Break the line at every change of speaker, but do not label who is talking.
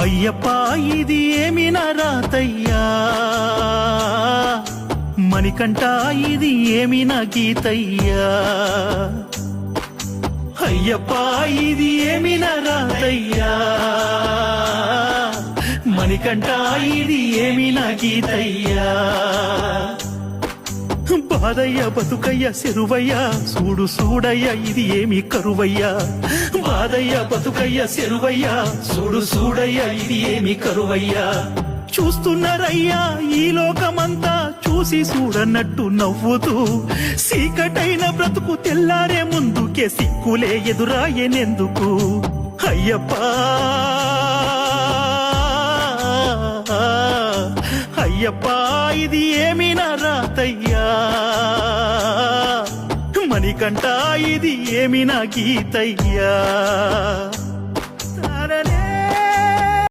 అయ్యప్ప ఇది ఏమి నా రాతయ్యా, మణికంఠ ఇది ఏమి నా గీతయ్యా. అయ్యప్ప ఇది ఏమి నా రాతయ్యా, మణికంఠ ఇది ఏమి నా గీతయ్యా. బాదయ్య బతుకయ్య చెరువయ్యా, చూడు చూడయ్యా ఇది ఏమి కరువయ్యా. బాదయ్య బతుకయ్య చెరువయ్యా, చూడు చూడయ్యా ఇది ఏమి కరువయ్యా. చూస్తున్నారయ్యా ఈ లోకమంతా, చూసి చూడనట్టు నవ్వుతూ, సీకటైన బ్రతుకు తెల్లారే ముందుకే సిక్కులే ఎదురాయనెందుకు. అయ్యప్ప అయ్యప్ప ఇది ఏమి నా రాతయ్యా, మణికంఠ ఇది ఏమి నా గీతయ్యా.